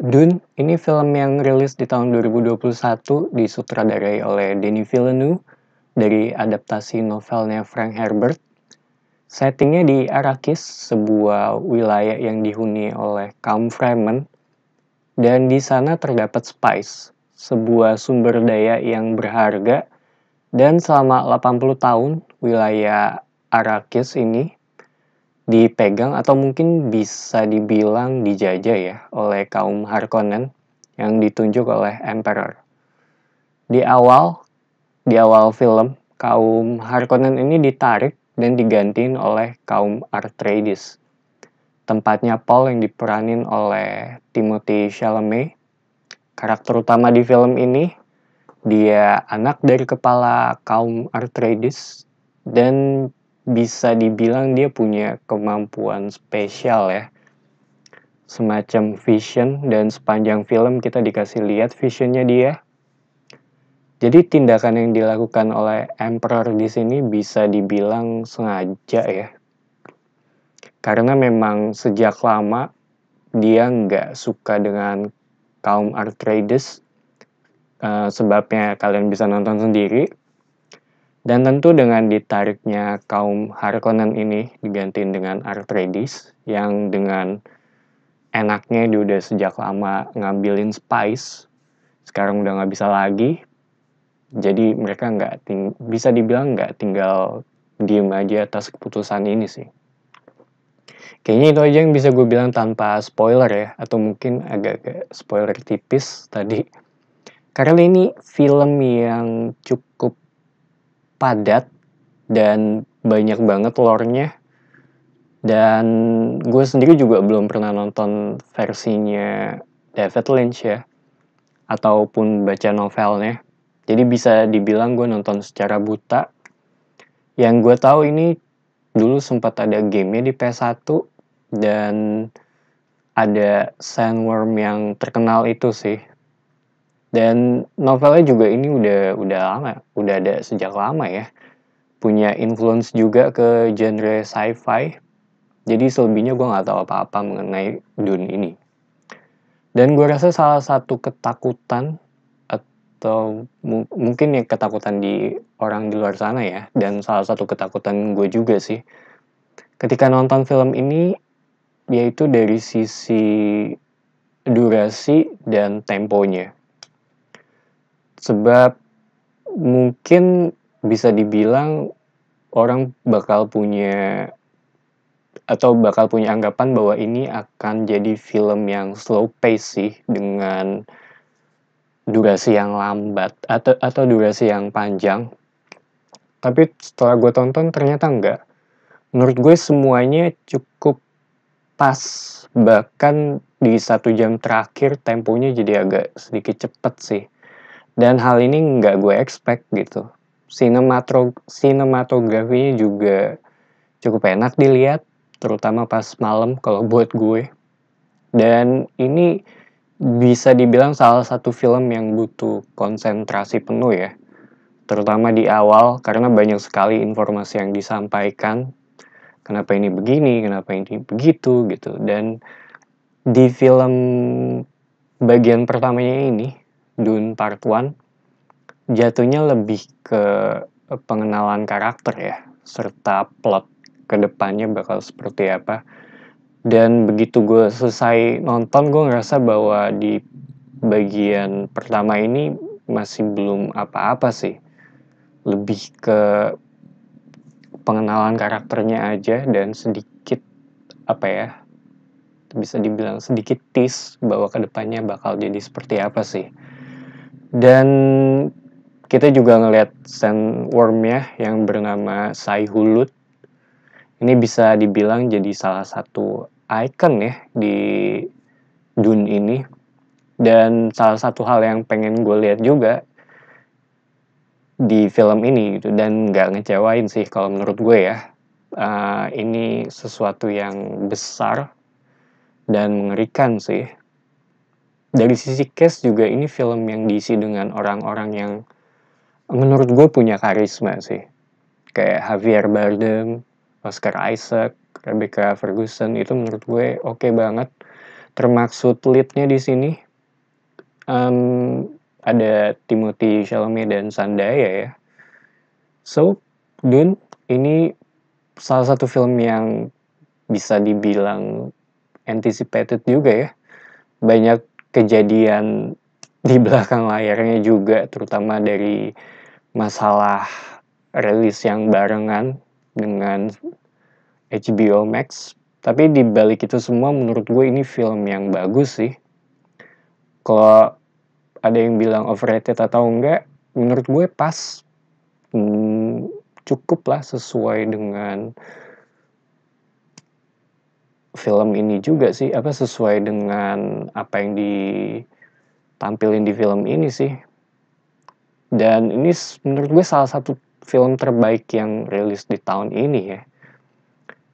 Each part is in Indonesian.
Dune ini film yang rilis di tahun 2021 disutradarai oleh Denis Villeneuve dari adaptasi novelnya Frank Herbert. Settingnya di Arrakis, sebuah wilayah yang dihuni oleh kaum Fremen, dan di sana terdapat spice, sebuah sumber daya yang berharga, dan selama 80 tahun wilayah Arrakis ini dipegang atau mungkin bisa dibilang dijajah ya oleh kaum Harkonnen yang ditunjuk oleh Emperor. Di awal di awal film, kaum Harkonnen ini ditarik dan digantiin oleh kaum Atreides. Tempatnya Paul yang diperanin oleh Timothée Chalamet. Karakter utama di film ini, dia anak dari kepala kaum Atreides dan bisa dibilang dia punya kemampuan spesial ya. Semacam vision, dan sepanjang film kita dikasih lihat visionnya dia. Jadi tindakan yang dilakukan oleh Emperor di sini bisa dibilang sengaja ya. Karena memang sejak lama dia nggak suka dengan kaum Atreides. Sebabnya kalian bisa nonton sendiri. Dan tentu dengan ditariknya kaum Harkonnen ini digantiin dengan Atreides yang dengan enaknya dia udah sejak lama ngambilin spice, sekarang udah nggak bisa lagi. Jadi mereka bisa dibilang nggak tinggal diem aja atas keputusan ini sih. Kayaknya itu aja yang bisa gue bilang tanpa spoiler ya, atau mungkin agak-agak spoiler tipis tadi. Karena ini film yang cukup padat dan banyak banget lore-nya. Dan gue sendiri juga belum pernah nonton versinya David Lynch ya, ataupun baca novelnya. Jadi bisa dibilang gue nonton secara buta. Yang gue tahu ini dulu sempat ada gamenya di PS1 dan ada sandworm yang terkenal itu sih. Dan novelnya juga ini udah lama, udah ada sejak lama ya. Punya influence juga ke genre sci-fi. Jadi selebihnya gue nggak tahu apa-apa mengenai Dune ini. Dan gue rasa salah satu ketakutan atau mungkin ya ketakutan di orang di luar sana ya, dan salah satu ketakutan gue juga sih ketika nonton film ini, yaitu dari sisi durasi dan temponya. Sebab mungkin bisa dibilang orang bakal punya anggapan bahwa ini akan jadi film yang slow pace sih, dengan durasi yang lambat atau durasi yang panjang. Tapi setelah gue tonton ternyata enggak. Menurut gue semuanya cukup pas. Bahkan di 1 jam terakhir temponya jadi agak sedikit cepet sih. Dan hal ini enggak gue expect gitu. Sinematografinya juga cukup enak dilihat, terutama pas malam kalau buat gue. Dan ini bisa dibilang salah satu film yang butuh konsentrasi penuh ya. Terutama di awal, karena banyak sekali informasi yang disampaikan. Kenapa ini begini, kenapa ini begitu gitu. Dan di film bagian pertamanya ini, Dune Part 1, jatuhnya lebih ke pengenalan karakter ya, serta plot kedepannya bakal seperti apa. Dan begitu gue selesai nonton, gue ngerasa bahwa di bagian pertama ini masih belum apa-apa sih. Lebih ke pengenalan karakternya aja dan sedikit, apa ya, bisa dibilang sedikit tease bahwa kedepannya bakal jadi seperti apa sih. Dan kita juga ngelihat sandworm-nya yang bernama Sai-Hulud. Ini bisa dibilang jadi salah satu icon ya di Dune ini. Dan salah satu hal yang pengen gue lihat juga di film ini gitu, dan nggak ngecewain sih kalau menurut gue ya. Ini sesuatu yang besar dan mengerikan sih. Dari sisi cast juga ini film yang diisi dengan orang-orang yang menurut gue punya karisma sih. Kayak Javier Bardem, Oscar Isaac, Rebecca Ferguson, itu menurut gue oke banget. termaksud lead-nya di sini ada Timothée Chalamet dan Zendaya ya. So, Dune ini salah satu film yang bisa dibilang anticipated juga ya. Banyak kejadian di belakang layarnya juga, terutama dari masalah rilis yang barengan dengan HBO Max. Tapi di balik itu semua menurut gue ini film yang bagus sih. Kalau ada yang bilang overrated atau enggak, menurut gue pas. Cukup lah sesuai dengan film ini juga sih, sesuai dengan apa yang ditampilin di film ini sih. Dan ini menurut gue salah satu film terbaik yang rilis di tahun ini ya.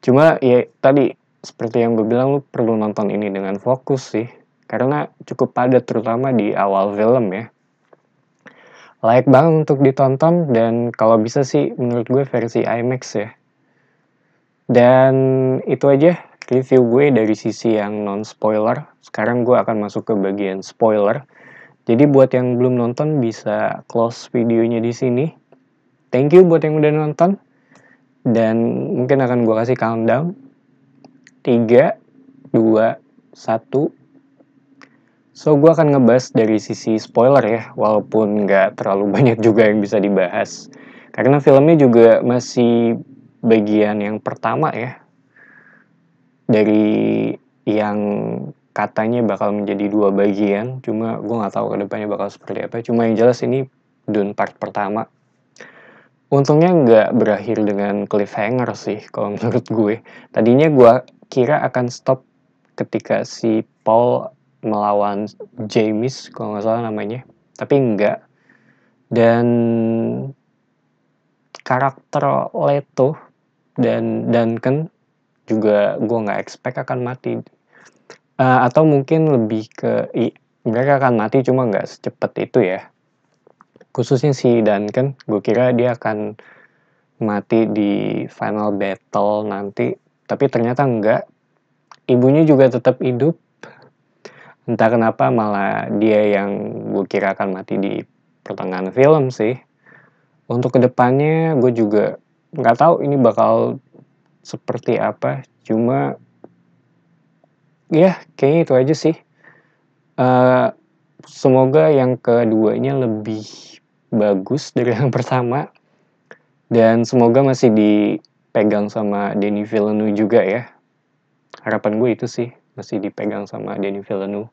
Cuma ya tadi seperti yang gue bilang, lu perlu nonton ini dengan fokus sih, karena cukup padat terutama di awal film ya. Layak banget untuk ditonton, dan kalau bisa sih menurut gue versi IMAX ya. Dan itu aja review gue dari sisi yang non-spoiler. Sekarang gue akan masuk ke bagian spoiler. Jadi buat yang belum nonton bisa close videonya di sini. Thank you buat yang udah nonton. Dan mungkin akan gue kasih countdown. 3, 2, 1. So, gue akan ngebahas dari sisi spoiler ya, walaupun nggak terlalu banyak juga yang bisa dibahas. Karena filmnya juga masih bagian yang pertama ya, dari yang katanya bakal menjadi 2 bagian, cuma gue nggak tahu kedepannya bakal seperti apa. Cuma yang jelas ini Dune part pertama. Untungnya nggak berakhir dengan cliffhanger sih, kalau menurut gue. Tadinya gue kira akan stop ketika si Paul melawan James, kalau nggak salah namanya. Tapi enggak. Dan karakter Leto dan Duncan juga gue nggak expect akan mati. Atau mungkin lebih ke mereka akan mati cuma nggak secepat itu ya. Khususnya si Duncan, gue kira dia akan mati di final battle nanti. Tapi ternyata enggak. Ibunya juga tetap hidup. Entah kenapa malah dia yang gue kira akan mati di pertengahan film sih. Untuk kedepannya gue juga nggak tahu ini bakal seperti apa. Cuma ya kayaknya itu aja sih. Semoga yang keduanya lebih bagus dari yang pertama. Dan semoga masih dipegang sama Denis Villeneuve juga ya. Harapan gue itu sih, masih dipegang sama Denis Villeneuve.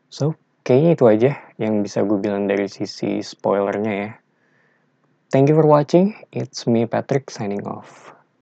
So, kayaknya itu aja yang bisa gue bilang dari sisi spoilernya ya. Thank you for watching. It's me, Patrick, signing off.